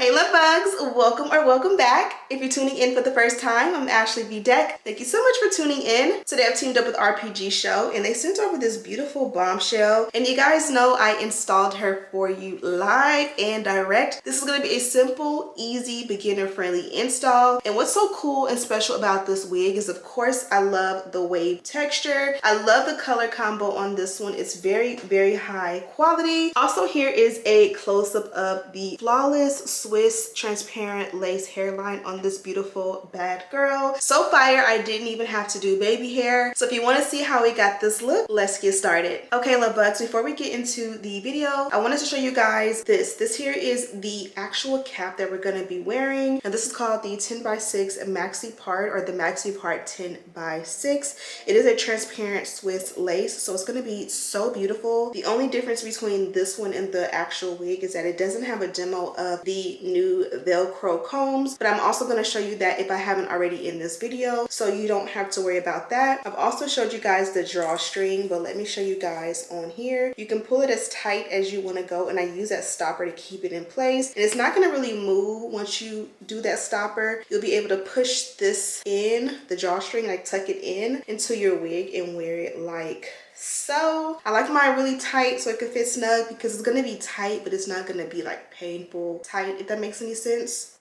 Hey love bugs, welcome or welcome back. If you're tuning in for the first time, I'm Ashley V. Deck. Thank you so much for tuning in. Today I've teamed up with RPGSHOW and they sent over this beautiful bombshell. And you guys know I installed her for you live and direct. This is going to be a simple, easy, beginner-friendly install. And what's so cool and special about this wig is, of course, I love the wave texture. I love the color combo on this one. It's very, very high quality. Also, here is a close-up of the flawless Swiss transparent lace hairline on this beautiful bad girl. So fire, I didn't even have to do baby hair. So if you want to see how we got this look, let's get started. Okay, love bugs, before we get into the video, I wanted to show you guys this. This here is the actual cap that we're going to be wearing. And this is called the 10x6 Maxipart, or the Maxipart 10x6. It is a transparent Swiss lace, so it's going to be so beautiful. The only difference between this one and the actual wig is that it doesn't have a demo of the new Velcro combs, but I'm also going to show you that if I haven't already in this video, so you don't have to worry about that. I've also showed you guys the drawstring, but let me show you guys on here. You can pull it as tight as you want to go, and I use that stopper to keep it in place, and it's not going to really move once you do that stopper. You'll be able to push this in, the drawstring, like tuck it in into your wig and wear it like so. I like mine really tight so it can fit snug, because it's going to be tight, but it's not going to be like painful tight, if that makes any sense.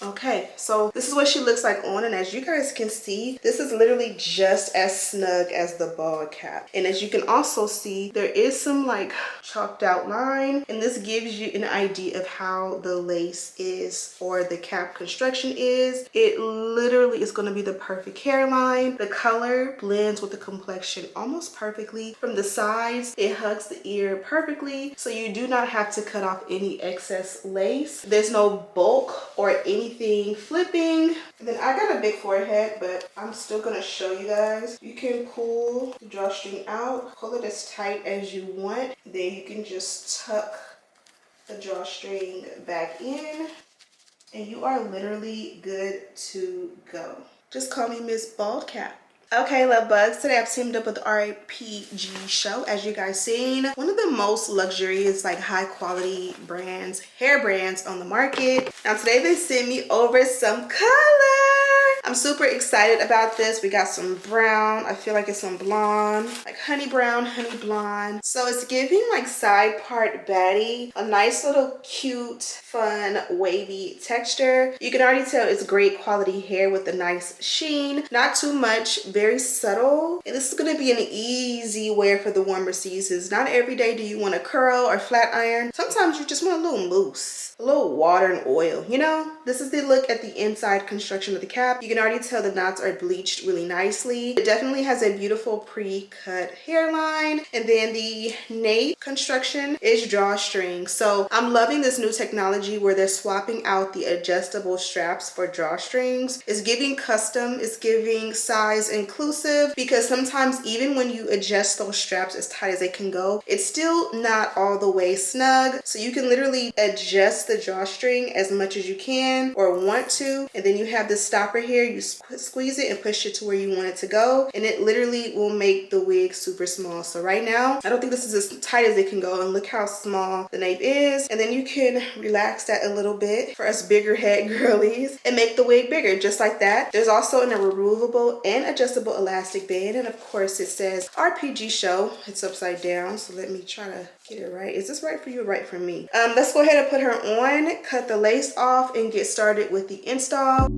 Okay, so this is what she looks like on, and as you guys can see, this is literally just as snug as the bald cap. And as you can also see, there is some like chalked out line, and this gives you an idea of how the lace is, or the cap construction is. It literally is going to be the perfect hairline. The color blends with the complexion almost perfectly. From the sides, it hugs the ear perfectly, so you do not have to cut off any excess lace. There's no bulk or anything flipping. And then I got a big forehead, but I'm still gonna show you guys. You can pull the drawstring out, pull it as tight as you want. Then you can just tuck the drawstring back in, and you are literally good to go. Just call me Miss Bald Cap. Okay, love bugs, today I've teamed up with RPGSHOW. As you guys seen, one of the most luxurious, like high quality brands, hair brands on the market. Now today they sent me over some color. I'm super excited about this. We got some brown, I feel like it's some blonde, like honey brown, honey blonde. So it's giving like side part baddie, a nice little cute, fun, wavy texture. You can already tell it's great quality hair with a nice sheen, not too much, very subtle. And this is going to be an easy wear for the warmer seasons. Not every day do you want to curl or flat iron. Sometimes you just want a little mousse, a little water and oil, you know? This is the look at the inside construction of the cap. You can already tell the knots are bleached really nicely. It definitely has a beautiful pre-cut hairline. And then the nape construction is drawstring. So I'm loving this new technology where they're swapping out the adjustable straps for drawstrings. It's giving custom, it's giving size inclusive, because sometimes even when you adjust those straps as tight as they can go, it's still not all the way snug. So you can literally adjust the drawstring as much as you can or want to, and then you have this stopper here. You squeeze it and push it to where you want it to go, and it literally will make the wig super small. So right now I don't think this is as tight as it can go, and look how small the nape is. And then you can relax that a little bit for us bigger head girlies and make the wig bigger just like that. There's also a removable and adjustable elastic band, and of course it says RPGSHOW. It's upside down, so let me try to get it right. Is this right for you or right for me? Let's go ahead and put her on, cut the lace off, and get started with the install.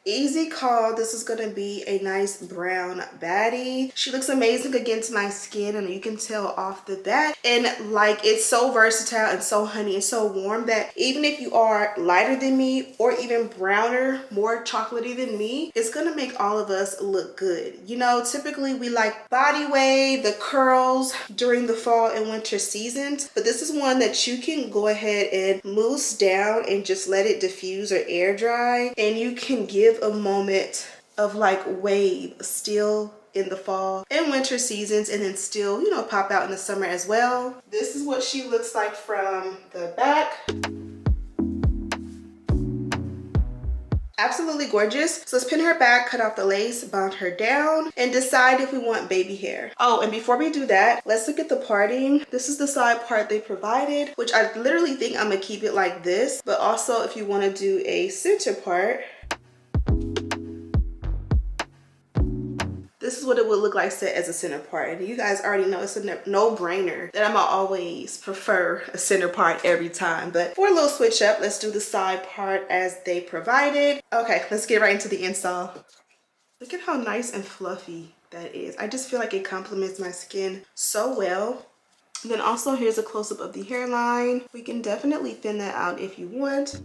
Easy call. This is gonna be a nice brown baddie. She looks amazing against my skin, and you can tell off the bat. And like, it's so versatile and so honey and so warm that even if you are lighter than me or even browner, more chocolatey than me, it's gonna make all of us look good. You know, typically we like body wave, the curls during the fall and winter seasons, but this is one that you can go ahead and mousse down and just let it diffuse or air dry, and you can give a moment of like wave still in the fall and winter seasons, and then still, you know, pop out in the summer as well. This is what she looks like from the back. Absolutely gorgeous. So let's pin her back, cut off the lace, bond her down, and decide if we want baby hair. Oh, and before we do that, let's look at the parting. This is the side part they provided, which I literally think I'm gonna keep it like this. But also if you want to do a center part, this is what it would look like set as a center part. And you guys already know it's a no-brainer that I'm gonna always prefer a center part every time. But for a little switch up, let's do the side part as they provided. Okay, let's get right into the install. Look at how nice and fluffy that is. I just feel like it complements my skin so well. And then also here's a close-up of the hairline. We can definitely thin that out if you want.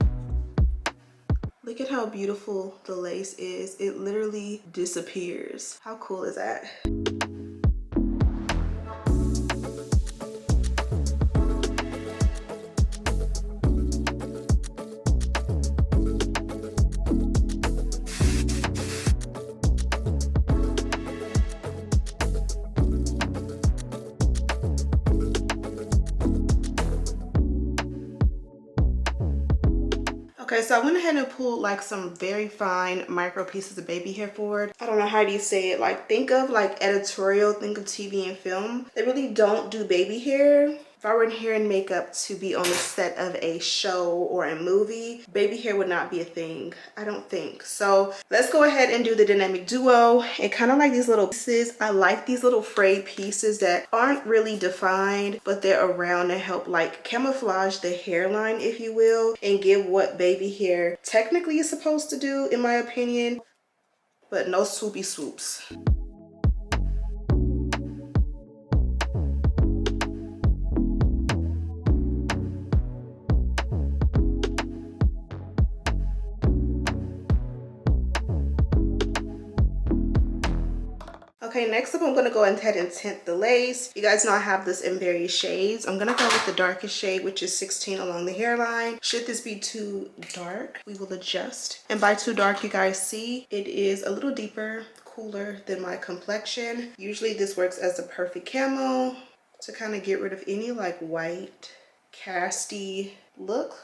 Look at how beautiful the lace is. It literally disappears. How cool is that? Okay, so I went ahead and pulled like some very fine micro pieces of baby hair forward. I don't know, how do you say it? Like, think of like editorial, think of TV and film. They really don't do baby hair. If I were in hair and makeup to be on the set of a show or a movie, baby hair would not be a thing, I don't think. So let's go ahead and do the dynamic duo. And kind of like these little pieces, I like these little frayed pieces that aren't really defined, but they're around to help like camouflage the hairline, if you will, and give what baby hair technically is supposed to do, in my opinion, but no swoopy swoops. Okay, next up I'm going to go ahead and tint the lace. You guys know I have this in various shades. I'm going to go with the darkest shade, which is 16 along the hairline. Should this be too dark, we will adjust. And by too dark, you guys see, it is a little deeper, cooler than my complexion. Usually this works as a perfect camo to kind of get rid of any like white, casty look.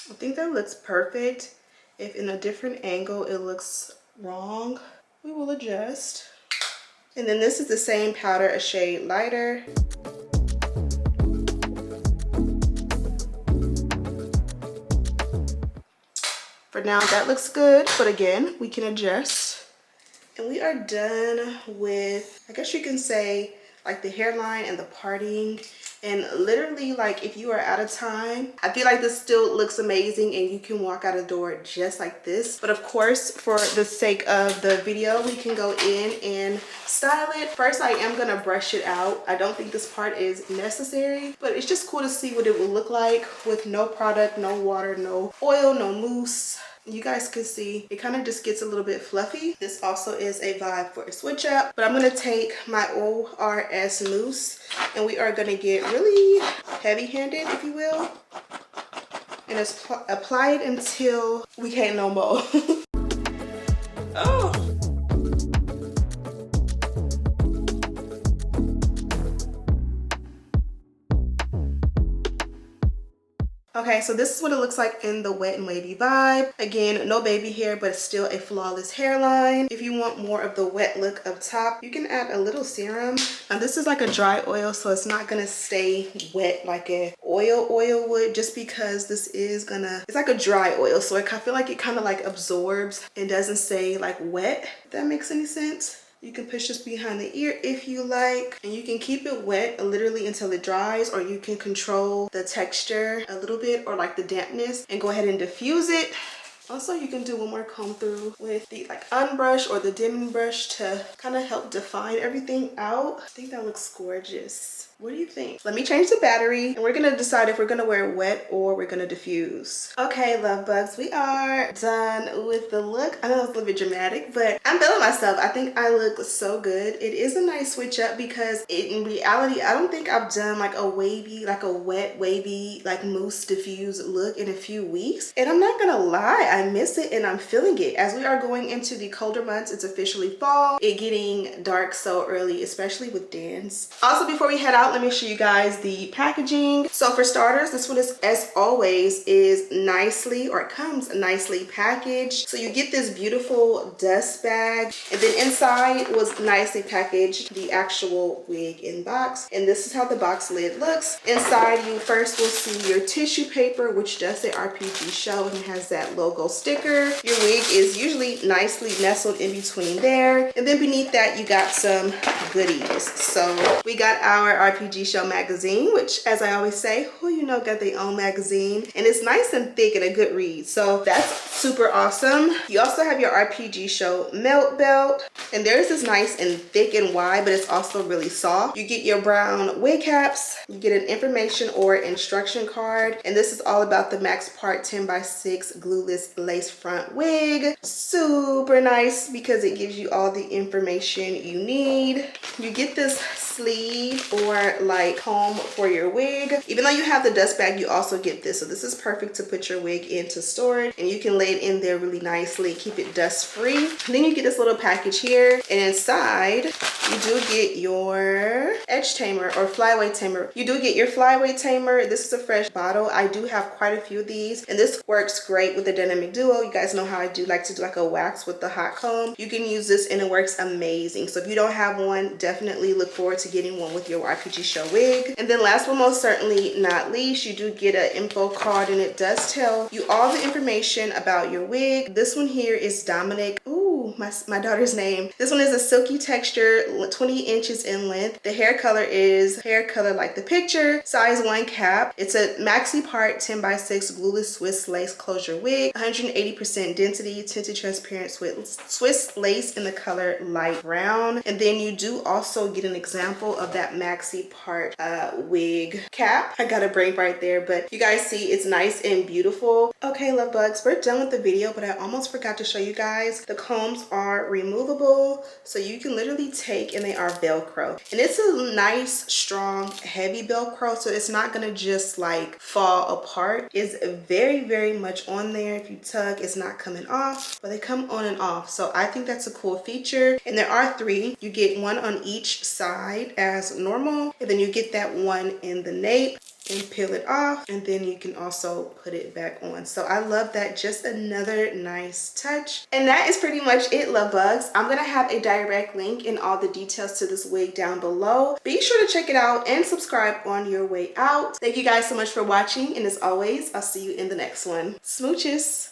I think that looks perfect. If in a different angle it looks wrong, we will adjust. And then this is the same powder, a shade lighter. For now, that looks good, but again, we can adjust. And we are done with, I guess you can say, like the hairline and the parting. And literally, like, if you are out of time, I feel like this still looks amazing and you can walk out the door just like this. But of course, for the sake of the video, we can go in and style it. First, I am gonna brush it out. I don't think this part is necessary, but it's just cool to see what it will look like with no product, no water, no oil, no mousse. You guys can see it kind of just gets a little bit fluffy. This also is a vibe for a switch up, but I'm going to take my ORS mousse and we are going to get really heavy handed, if you will, and it's apply it until we can't no more. Oh. Okay, so this is what it looks like in the wet and wavy vibe. Again, no baby hair, but it's still a flawless hairline. If you want more of the wet look up top, you can add a little serum. Now this is like a dry oil, so it's not gonna stay wet like a oil would, just because this is it's like a dry oil. So I feel like it kind of like absorbs and doesn't stay like wet, if that makes any sense. You can push this behind the ear if you like, and you can keep it wet literally until it dries, or you can control the texture a little bit or like the dampness and go ahead and diffuse it. Also, you can do one more comb through with the like unbrush or the dimming brush to kind of help define everything out. I think that looks gorgeous. What do you think? Let me change the battery and we're gonna decide if we're gonna wear wet or we're gonna diffuse. Okay, love bugs, we are done with the look. I know it's a little bit dramatic, but I'm feeling myself. I think I look so good. It is a nice switch up because in reality, I don't think I've done like a wavy, like a wet wavy, like mousse diffuse look in a few weeks. And I'm not gonna lie, I miss it and I'm feeling it. As we are going into the colder months, it's officially fall. It getting dark so early, especially with Dan's. Also, before we head out, let me show you guys the packaging. So for starters, this one is, as always, is nicely, or it comes nicely packaged. So you get this beautiful dust bag, and then inside was nicely packaged the actual wig in box. And this is how the box lid looks. Inside, you first will see your tissue paper, which does say RPG Show and has that logo sticker. Your wig is usually nicely nestled in between there. And then beneath that, you got some goodies. So we got our RPG Show magazine, which, as I always say, who you know got their own magazine. And it's nice and thick and a good read. So that's super awesome. You also have your RPG Show melt belt. And there's this nice and thick and wide, but it's also really soft. You get your brown wig caps. You get an information or instruction card. And this is all about the Maxipart 10x6 glueless lace front wig. Super nice because it gives you all the information you need. You get this sleeve or like comb for your wig. Even though you have the dust bag, you also get this. So this is perfect to put your wig into storage, and you can lay it in there really nicely, keep it dust free. Then you get this little package here, and inside you do get your edge tamer or flyaway tamer. You do get your flyaway tamer. This is a fresh bottle. I do have quite a few of these, and this works great with the dynamic duo. You guys know how I do like to do like a wax with the hot comb. You can use this and it works amazing. So if you don't have one, definitely look forward to getting one with your RPG Show wig. And then last but most certainly not least, you do get an info card, and it does tell you all the information about your wig. This one here is Dominic. Ooh, my daughter's name. This one is a silky texture, 20 inches in length. The hair color is hair color like the picture. Size 1 cap. It's a Maxipart 10x6 glueless Swiss lace closure wig. 180% density, tinted transparent Swiss lace in the color light brown. And then you do also get an example of that Maxipart wig cap. I got a break right there, but you guys see it's nice and beautiful. Okay, love bugs, we're done with the video, but I almost forgot to show you guys the combs are removable, so you can literally take, and they are Velcro, and it's a nice strong heavy Velcro, so it's not gonna just like fall apart. It's very much on there. If you tug, it's not coming off, but they come on and off, so I think that's a cool feature. And there are 3. You get one on each side as normal, and then you get that one in the nape and peel it off, and then you can also put it back on. So I love that. Just another nice touch. And that is pretty much it, love bugs. I'm gonna have a direct link and all the details to this wig down below. Be sure to check it out and subscribe on your way out. Thank you guys so much for watching, and as always, I'll see you in the next one. Smooches.